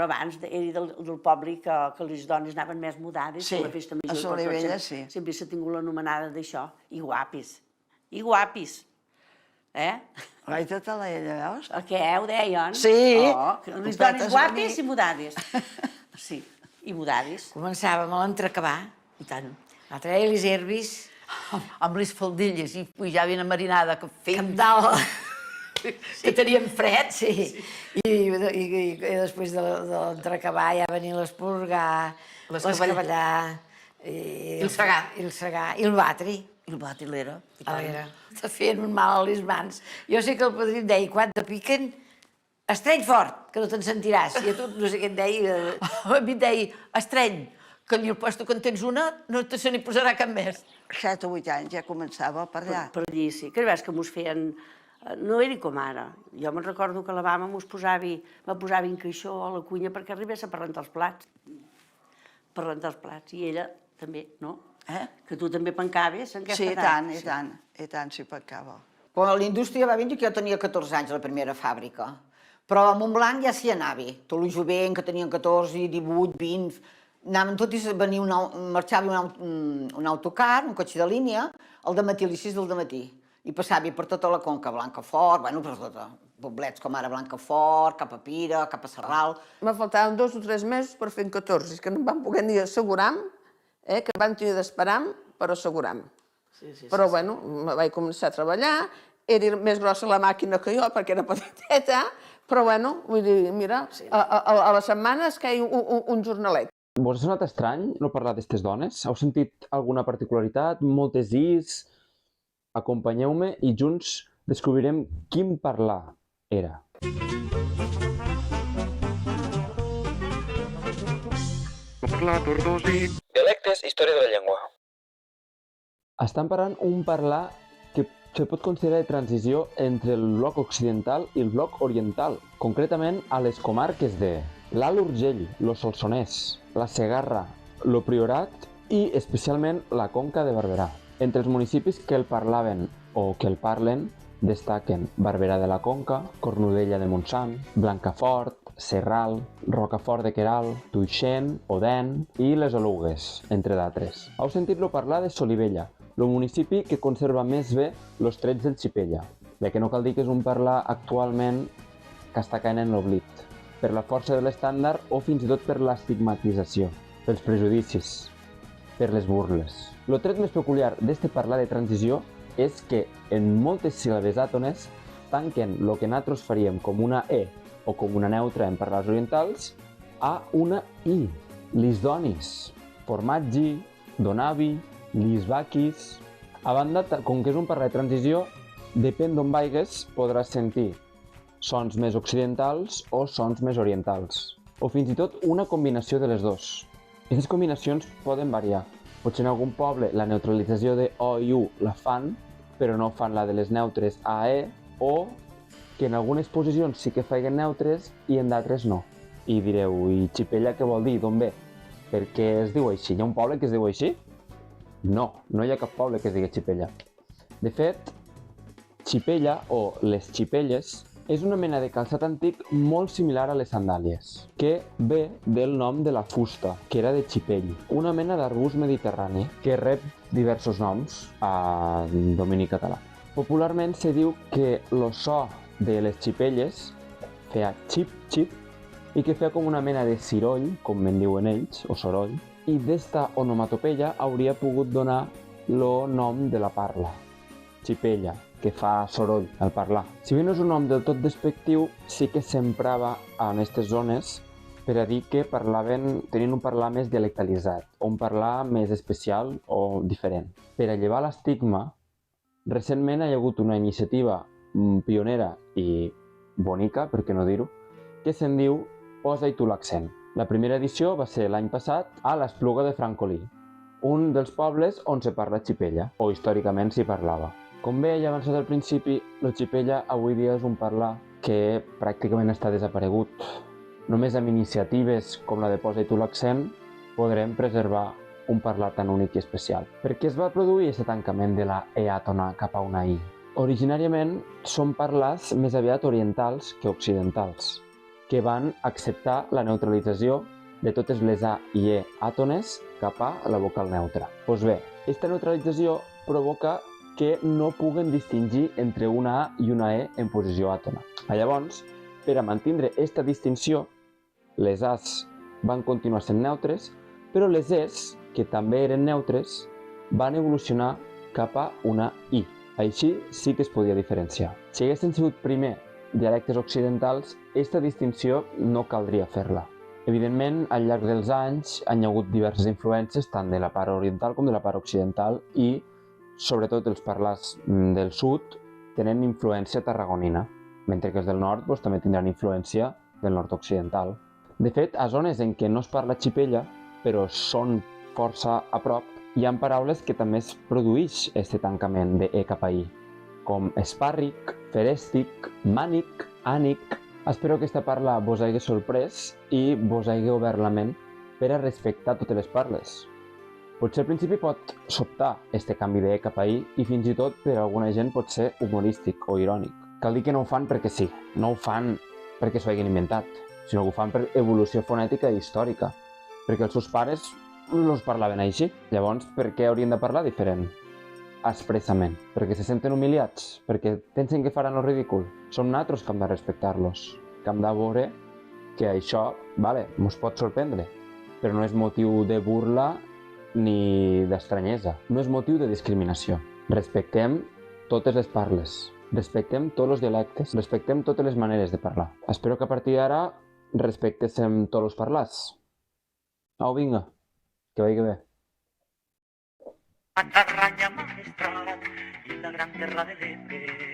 Però abans era del poble que les dones anaven més mudades a la festa major. Sí, a Solivella sí. Sempre s'ha tingut l'anomenada d'això. I guapis. I guapis. Gaita Talaella, veus? Què ho deien? Sí. Les dones guapis i mudades. Sí, i mudades. Començàvem a l'entrecabar, i tant. A treure les herbis. Amb les faldilles i pujaven a marinada que fèiem. Dalt. Que teníem fred, sí. I després de l'entrecabar ja venien l'espurgar, l'escavallar, el segar. I el batri. I el bati l'era. A l'era. Te feien un mal a les mans. Jo sé que el padrí em deia, quan te piquen, estreny fort, que no te'n sentiràs. I a tu, no sé què et deia. A mi em deia, estreny, que al puesto que en tens una no te se n'hi posarà cap més. 7 o 8 anys ja començava per allà. Per allí, sí. Que veus que mos feien... No era com ara. Jo me'n recordo que la mama me posava encaixó a la cuina perquè arribés a rentar els plats. Per rentar els plats. I ella també, no? Que tu també pencaves en aquesta edat. Sí, i tant, s'hi pencava. Quan la indústria va vindre, que jo tenia 14 anys, la primera fàbrica. Però a Montblanc ja s'hi anava. Tot el jovent, que tenien 14, 18, 20... Anaven tots i marxava un autocar, un cotxe de línia, al dematí, a les 6 del dematí. I passava per tota la conca, Blancafort, bueno, per tota, poblets com ara Blancafort, cap a Pira, cap a Sarral. Me faltaven 2 o 3 mesos per fer 14, és que no em van poder ni assegurar, que van tenir d'esperar per assegurar. Però, bueno, vaig començar a treballar, era més grossa la màquina que jo, perquè era petiteta, però, bueno, vull dir, mira, a la setmana es queia un jornalet. Vos ha sonat estrany no parlar d'aquestes dones? Heu sentit alguna particularitat? Moltes is? Acompanyeu-me i junts descobrirem quin parlar era. Dialectes, història de la llengua. Estan parlant un parlar que se pot considerar de transició entre el bloc occidental i el bloc oriental, concretament a les comarques de l'Alt Urgell, lo Solsonès, la Segarra, lo Priorat i especialment la Conca de Barberà. Entre els municipis que el parlaven o que el parlen destaquen Barberà de la Conca, Cornudella de Montsant, Blancafort, Serral, Rocafort de Queralt, Tuixén, Odèn i les Olugues, entre d'altres. Heu sentit-lo parlar de Solivella, el municipi que conserva més bé els trets del Xipella, ja que no cal dir que és un parlar actualment que està caient en l'oblit, per la força de l'estàndard o fins i tot per l'estigmatització, pels prejudicis, per les burles. El tret més peculiar d'este parlar de transició és que en moltes síl·labes àtones tanquen el que nosaltres faríem com una E o com una neutra en parlars orientals a una I. Lis donis, formatgi, donavi, lis vaquis... A banda, com que és un parlar de transició, depèn d'on vaigues podràs sentir sons més occidentals o sons més orientals. O fins i tot una combinació de les dues. Aquestes combinacions poden variar. Potser en algun poble la neutralització de O i U la fan, però no fan la de les neutres A, E, o que en algunes posicions sí que feien neutres i en d'altres no. I direu, i Xipella què vol dir? D'on ve? Per què es diu així? Hi ha un poble que es diu així? No, no hi ha cap poble que es digui Xipella. De fet, Xipella o les xipelles és una mena de calçat antic molt similar a les sandàlies, que ve del nom de la fusta, que era de xipell, una mena d'arbust mediterrani que rep diversos noms a domini català. Popularment se diu que el so de les xipelles feia xip-xip i que feia com una mena de ciroll, com en diuen ells, o soroll, i d'esta onomatopeia hauria pogut donar el nom de la parla, xipella, que fa soroll al parlar. Si bé no és un nom del tot despectiu, sí que s'emprava en aquestes zones per a dir que tenien un parlar més dialectalitzat, o un parlar més especial o diferent. Per a llevar l'estigma, recentment hi ha hagut una iniciativa pionera i bonica, per què no dir-ho, que se'n diu Posa-hi tu l'accent. La primera edició va ser l'any passat a l'Espluga de Francolí, un dels pobles on se parla xipella, o històricament s'hi parlava. Com bé ja avançat al principi, el xipella avui dia és un parlar que pràcticament està desaparegut. Només amb iniciatives com la de Posa-hi tu l'accent podrem preservar un parlar tan únic i especial. Per què es va produir aquest tancament de la E àtona cap a una I? Originàriament són parlars més aviat orientals que occidentals. que van acceptar la neutralització de totes les A i E àtones cap a la vocal neutra. Doncs bé, aquesta neutralització provoca que no puguen distingir entre una A i una E en posició àtona. Llavors, per a mantenir aquesta distinció, les A's van continuar sent neutres, però les E's, que també eren neutres, van evolucionar cap a una I. Així sí que es podia diferenciar. Si haguessin sigut primer dialectes occidentals, aquesta distinció no caldria fer-la. Evidentment, al llarg dels anys hi ha hagut diverses influències tant de la part oriental com de la part occidental i, sobretot, els parlars del sud tenen influència tarragonina, mentre que els del nord també tindran influència del nord occidental. De fet, a zones en què no es parla xipella, però són força a prop, hi ha paraules que també es produeix aquest tancament de E cap a I, com espàrric, ferèstic, mànic, ànic. Espero que aquesta parla vos hagi sorprès i vos hagi obert la ment per a respectar totes les parles. Potser al principi pot sobtar este canvi de E cap a I i fins i tot per a alguna gent pot ser humorístic o irònic. Cal dir que no ho fan perquè sí, no ho fan perquè s'ho hagin inventat, sinó que ho fan per evolució fonètica i històrica, perquè els seus pares els parlaven així. Llavors, per què haurien de parlar diferent? Expressament. Perquè se senten humiliats? Perquè pensen que faran el ridícul? Som nosaltres que hem de respectar-los, que hem de veure que això, vale, mos pot sorprendre, però no és motiu de burla ni d'estranyesa, no és motiu de discriminació. Respectem totes les parles, respectem tots els dialectes, respectem totes les maneres de parlar. Espero que a partir d'ara respectéssim tots els parlars. Au, vinga, que vagi bé. Matarranya magistral i la gran terra de l'Ebre.